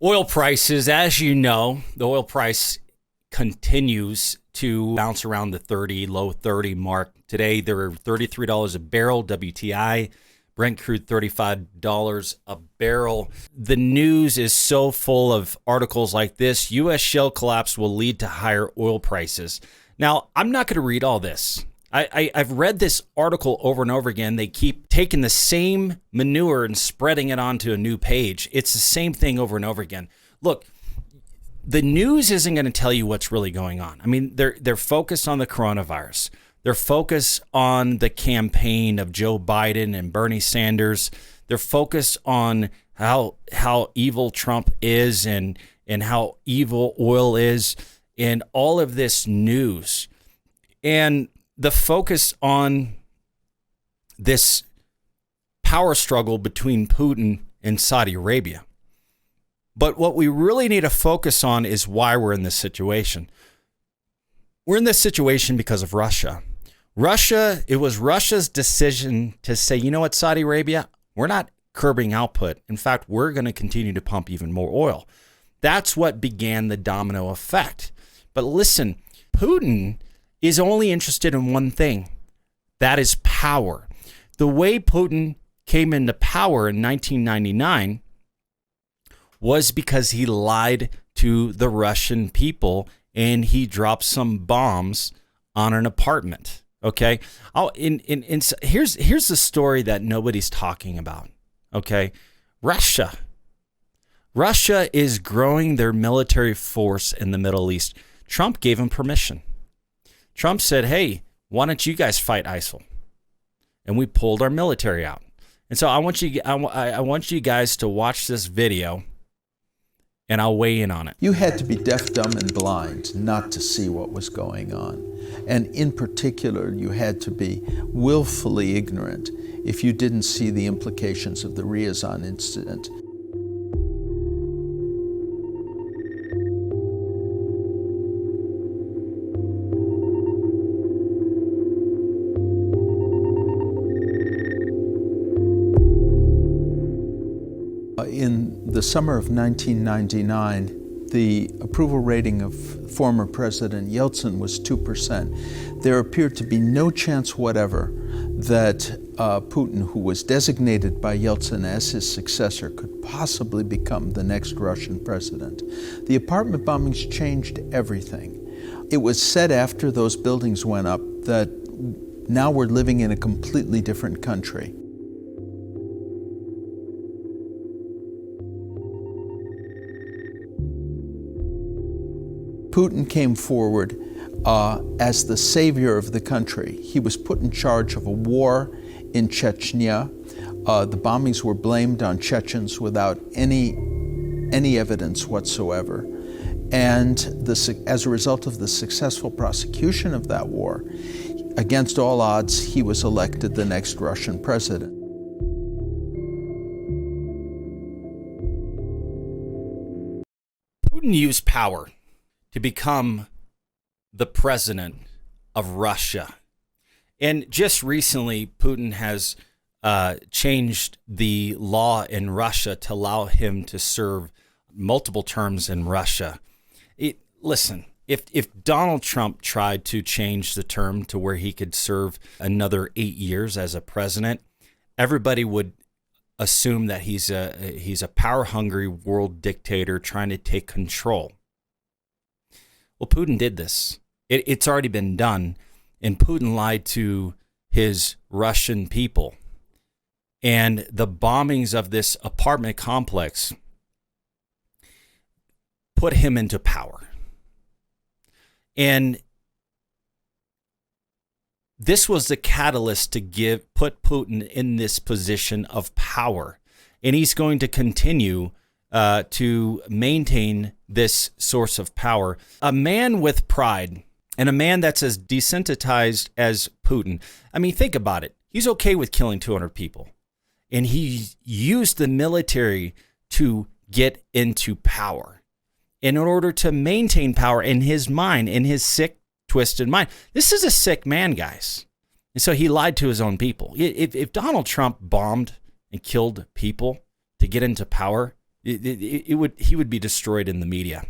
Oil prices, as you know, the oil price continues to bounce around the low 30 mark. Today, they're $33 a barrel, WTI. Brent crude, $35 a barrel. The news is so full of articles like this. U.S. shale collapse will lead to higher oil prices. Now, I'm not going to read all this. I've read this article over and over again. They keep taking the same manure and spreading it onto a new page. It's the same thing over and over again. Look, the news isn't going to tell you what's really going on. I mean, they're focused on the coronavirus. They're focused on the campaign of Joe Biden and Bernie Sanders. They're focused on how evil Trump is and how evil oil is and all of this news. And the focus on this power struggle between Putin and Saudi Arabia. But what we really need to focus on is why we're in this situation. We're in this situation because of Russia. It was Russia's decision to say, you know what, Saudi Arabia, we're not curbing output. In fact, we're going to continue to pump even more oil. That's what began the domino effect. But listen, Putin is only interested in one thing. That is power. The way Putin came into power in 1999 was because he lied to the Russian people and he dropped some bombs on an apartment. Okay. Here's the story that nobody's talking about. Okay. Russia is growing their military force in the Middle East. Trump gave him permission. Trump said, hey, why don't you guys fight ISIL? And we pulled our military out. And so I want you guys to watch this video and I'll weigh in on it. You had to be deaf, dumb, and blind not to see what was going on. And in particular, you had to be willfully ignorant if you didn't see the implications of the Ryazan incident. In the summer of 1999, the approval rating of former President Yeltsin was 2%. There appeared to be no chance whatever that Putin, who was designated by Yeltsin as his successor, could possibly become the next Russian president. The apartment bombings changed everything. It was said after those buildings went up that now we're living in a completely different country. Putin came forward as the savior of the country. He was put in charge of a war in Chechnya. The bombings were blamed on Chechens without any evidence whatsoever. And as a result of the successful prosecution of that war, against all odds, he was elected the next Russian president. Putin used power to become the president of Russia. And just recently, Putin has changed the law in Russia to allow him to serve multiple terms in Russia. Listen, if Donald Trump tried to change the term to where he could serve another 8 years as a president, everybody would assume that he's a power-hungry world dictator trying to take control. Well, Putin did this. It's already been done, and Putin lied to his Russian people. And the bombings of this apartment complex put him into power. And this was the catalyst to put Putin in this position of power. And he's going to continue to maintain this source of power. A man with pride and a man that's as desensitized as Putin. I mean, think about it. He's okay with killing 200 people. And he used the military to get into power in order to maintain power in his mind, in his sick, twisted mind. This is a sick man, guys. And so he lied to his own people. If Donald Trump bombed and killed people to get into power, He would be destroyed in the media.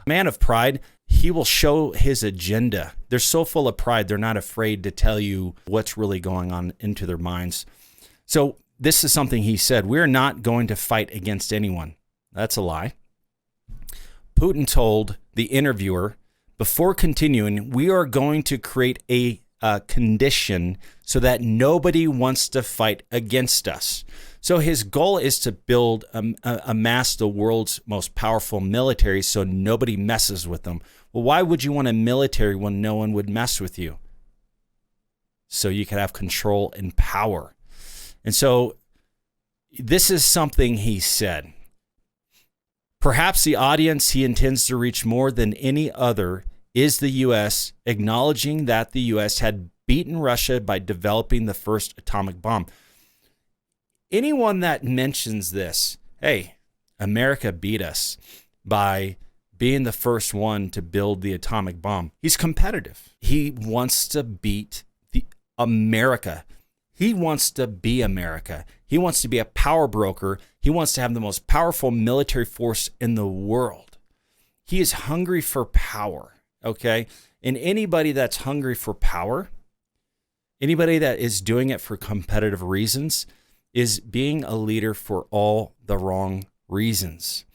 Man of pride, he will show his agenda. They're so full of pride, they're not afraid to tell you what's really going on into their minds. So this is something he said, we're not going to fight against anyone. That's a lie. Putin told the interviewer, before continuing, we are going to create a condition so that nobody wants to fight against us. So his goal is to build, amass the world's most powerful military so nobody messes with them. Well, why would you want a military when no one would mess with you? So you could have control and power. And so this is something he said. Perhaps the audience he intends to reach more than any other is the U.S., acknowledging that the U.S. had beaten Russia by developing the first atomic bomb. Anyone that mentions this, hey, America beat us by being the first one to build the atomic bomb, he's competitive. He wants to beat America. He wants to be America. He wants to be a power broker. He wants to have the most powerful military force in the world. He is hungry for power. Okay, and anybody that's hungry for power, anybody that is doing it for competitive reasons, is being a leader for all the wrong reasons.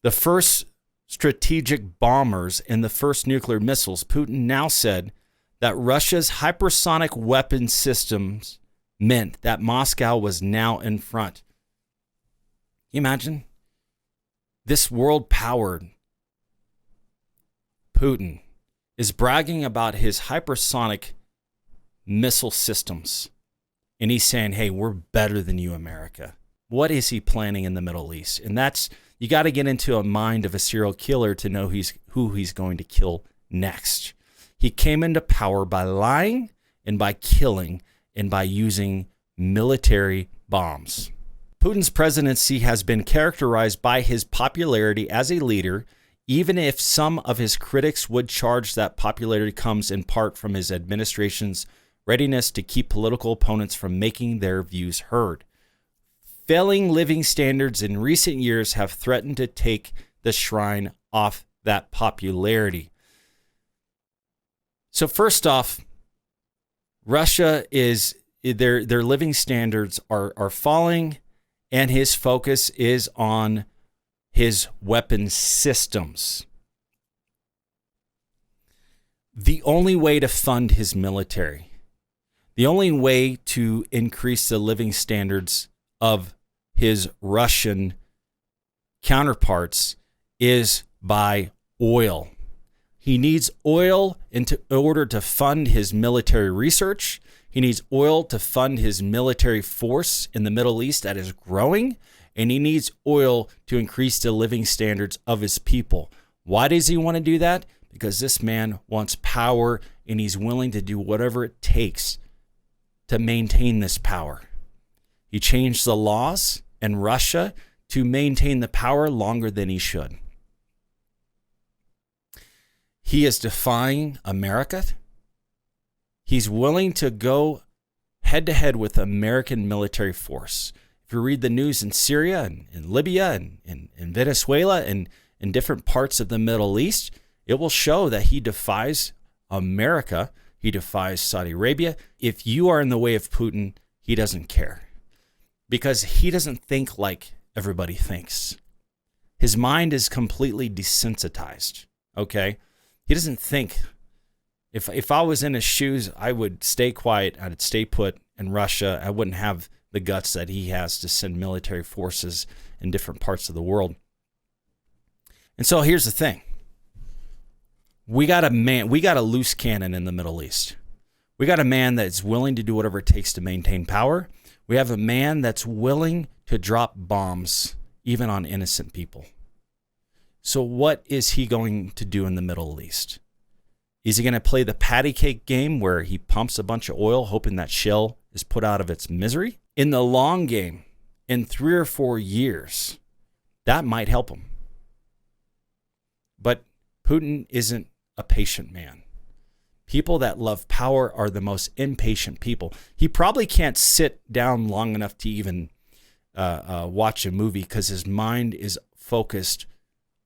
The first strategic bombers and the first nuclear missiles, Putin now said that Russia's hypersonic weapon systems meant that Moscow was now in front. Can you imagine? This world-powered Putin is bragging about his hypersonic missile systems. And he's saying, hey, we're better than you, America. What is he planning in the Middle East? And that's, you got to get into a mind of a serial killer to know who he's going to kill next. He came into power by lying and by killing and by using military bombs. Putin's presidency has been characterized by his popularity as a leader, even if some of his critics would charge that popularity comes in part from his administration's readiness to keep political opponents from making their views heard. Failing living standards in recent years have threatened to take the shrine off that popularity. So first off, Russia is, their living standards are falling, and his focus is on his weapon systems. The only way to fund his military, the only way to increase the living standards of his Russian counterparts is by oil. He needs oil in order to fund his military research. He needs oil to fund his military force in the Middle East that is growing. And he needs oil to increase the living standards of his people. Why does he want to do that? Because this man wants power, and he's willing to do whatever it takes to maintain this power. He changed the laws in Russia to maintain the power longer than he should. He is defying America. He's willing to go head-to-head with American military force. If you read the news in Syria and in Libya and in Venezuela and in different parts of the Middle East, it will show that he defies America. He defies Saudi Arabia. If you are in the way of Putin, he doesn't care, because he doesn't think like everybody thinks. His mind is completely desensitized, okay? He doesn't think. If I was in his shoes, I would stay quiet. I'd stay put in Russia. I wouldn't have the guts that he has to send military forces in different parts of the world. And so here's the thing. We got a loose cannon in the Middle East. We got a man that's willing to do whatever it takes to maintain power. We have a man that's willing to drop bombs even on innocent people. So what is he going to do in the Middle East? Is he going to play the patty cake game where he pumps a bunch of oil hoping that Shell is put out of its misery? In the long game, in 3 or 4 years, that might help him. But Putin isn't a patient man. People that love power are the most impatient people. He probably can't sit down long enough to even watch a movie because his mind is focused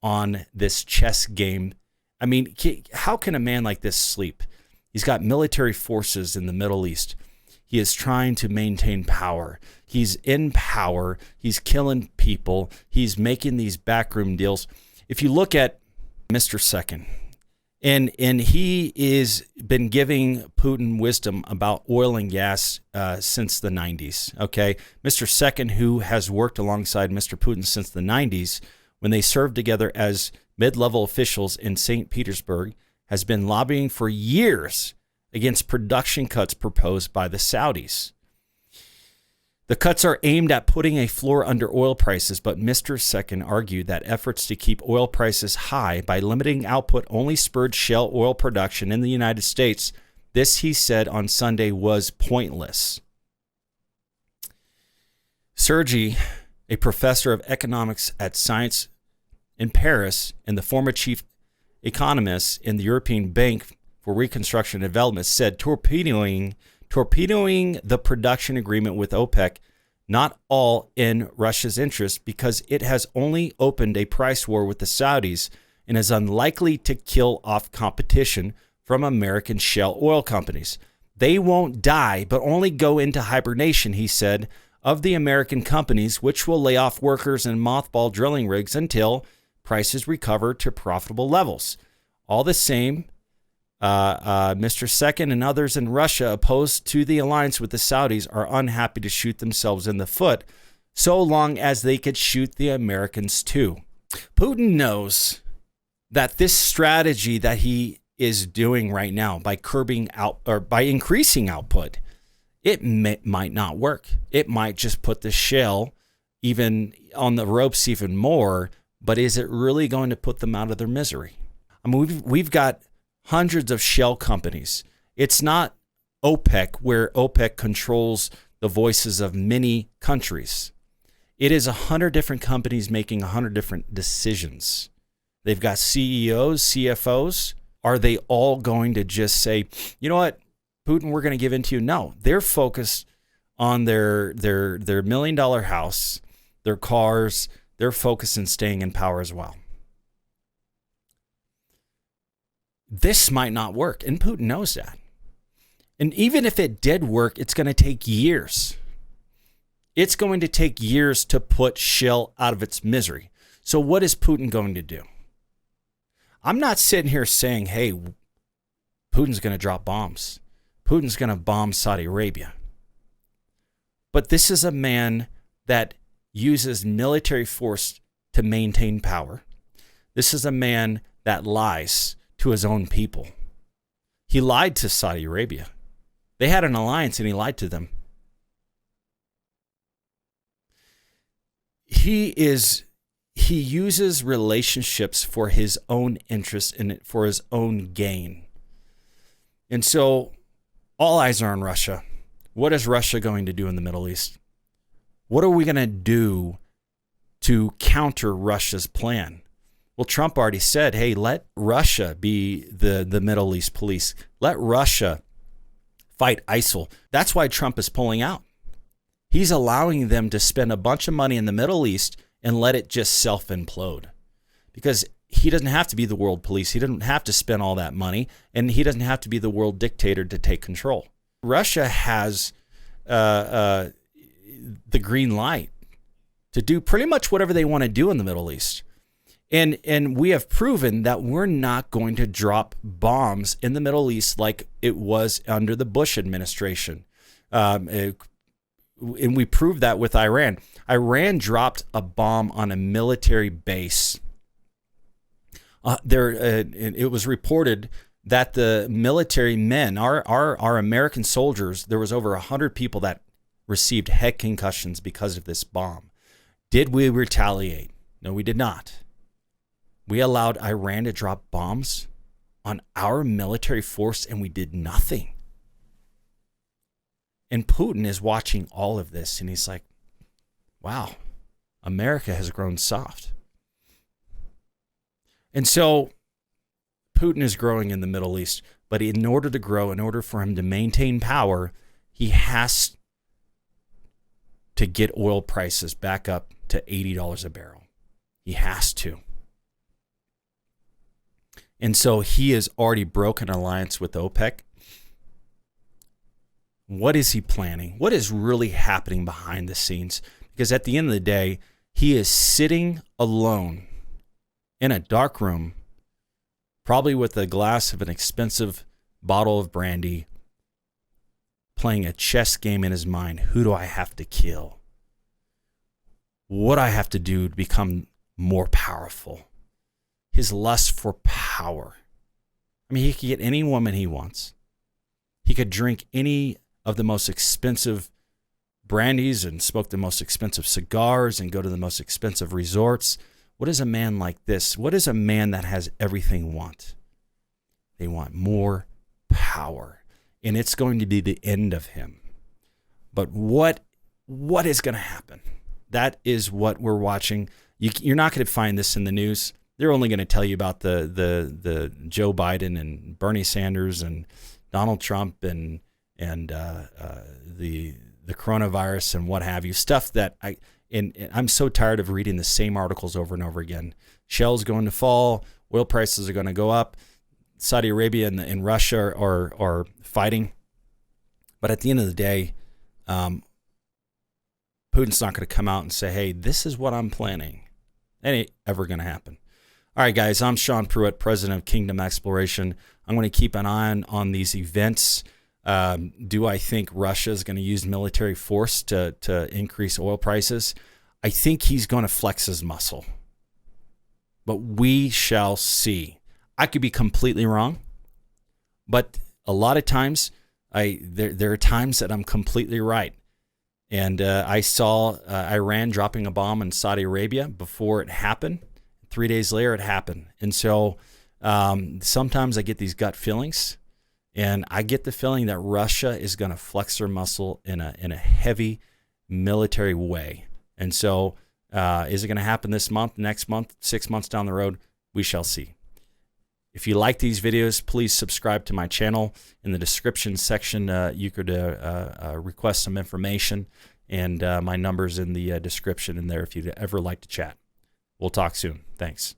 on this chess game. I mean, how can a man like this sleep? He's got military forces in the Middle East. He is trying to maintain power. He's in power. He's killing people. He's making these backroom deals. If you look at Mr. Second, and he is been giving Putin wisdom about oil and gas since the 90s, okay? Mr. Second, who has worked alongside Mr. Putin since the 90s, when they served together as mid-level officials in St. Petersburg, has been lobbying for years against production cuts proposed by the Saudis. The cuts are aimed at putting a floor under oil prices, but Mr. Second argued that efforts to keep oil prices high by limiting output only spurred shale oil production in the United States. This, he said on Sunday, was pointless. Sergei, a professor of economics at Science in Paris and the former chief economist in the European Bank for Reconstruction and Development, said torpedoing the production agreement with OPEC, not all in Russia's interest, because it has only opened a price war with the Saudis and is unlikely to kill off competition from American shale oil companies. They won't die, but only go into hibernation, he said, of the American companies, which will lay off workers and mothball drilling rigs until prices recover to profitable levels. All the same, Mr. Second and others in Russia opposed to the alliance with the Saudis are unhappy to shoot themselves in the foot so long as they could shoot the Americans too. Putin knows that this strategy that he is doing right now by curbing out or by increasing output, it might not work. It might just put the shale even on the ropes even more, but is it really going to put them out of their misery? I mean, we've got hundreds of shale companies. It's not OPEC, where OPEC controls the voices of many countries. It is 100 different companies making 100 different decisions. They've got CEOs, CFOs. Are they all going to just say, you know what, Putin, we're going to give in to you? No, they're focused on their $1 million house, their cars. They're focused on staying in power as well. This might not work, and Putin knows that. And even if it did work, it's going to take years. It's going to take years to put shale out of its misery. So what is Putin going to do? I'm not sitting here saying, hey, Putin's going to drop bombs. Putin's going to bomb Saudi Arabia. But this is a man that uses military force to maintain power. This is a man that lies to his own people. He lied to Saudi Arabia. They had an alliance and he lied to them. He uses relationships for his own interest and for his own gain. And so all eyes are on Russia. What is Russia going to do in the Middle East? What are we going to do to counter Russia's plan? Well, Trump already said, hey, let Russia be the Middle East police. Let Russia fight ISIL. That's why Trump is pulling out. He's allowing them to spend a bunch of money in the Middle East and let it just self-implode. Because he doesn't have to be the world police. He doesn't have to spend all that money. And he doesn't have to be the world dictator to take control. Russia has the green light to do pretty much whatever they want to do in the Middle East. And we have proven that we're not going to drop bombs in the Middle East like it was under the Bush administration. And we proved that with Iran. Iran dropped a bomb on a military base. It was reported that the military men, our American soldiers, there was over 100 people that received head concussions because of this bomb. Did we retaliate? No, we did not. We allowed Iran to drop bombs on our military force and we did nothing. And Putin is watching all of this and he's like, wow, America has grown soft. And so Putin is growing in the Middle East, but in order to grow, in order for him to maintain power, he has to get oil prices back up to $80 a barrel. He has to. And so he has already broken an alliance with OPEC. What is he planning? What is really happening behind the scenes? Because at the end of the day, he is sitting alone in a dark room, probably with a glass of an expensive bottle of brandy, playing a chess game in his mind. Who do I have to kill? What do I have to do to become more powerful? His lust for power. I mean, he could get any woman he wants. He could drink any of the most expensive brandies and smoke the most expensive cigars and go to the most expensive resorts. What does a man like this, what does a man that has everything want? They want more power. And it's going to be the end of him. But what is going to happen? That is what we're watching. You're not going to find this in the news. They're only going to tell you about the Joe Biden and Bernie Sanders and Donald Trump and the coronavirus and what have you. Stuff that I'm so tired of reading the same articles over and over again. Shell's going to fall. Oil prices are going to go up. Saudi Arabia and Russia are fighting. But at the end of the day, Putin's not going to come out and say, hey, this is what I'm planning. That ain't ever going to happen. All right, guys, I'm Sean Pruitt, president of Kingdom Exploration. I'm going to keep an eye on these events. Do I think Russia is going to use military force to increase oil prices? I think he's going to flex his muscle. But we shall see. I could be completely wrong, but a lot of times there are times that I'm completely right. And I saw Iran dropping a bomb in Saudi Arabia before it happened. 3 days later, it happened. And so sometimes I get these gut feelings, and I get the feeling that Russia is going to flex their muscle in a heavy military way. And so is it going to happen this month, next month, 6 months down the road? We shall see. If you like these videos, please subscribe to my channel. In the description section, you could request some information, and my number's in the description in there if you'd ever like to chat. We'll talk soon. Thanks.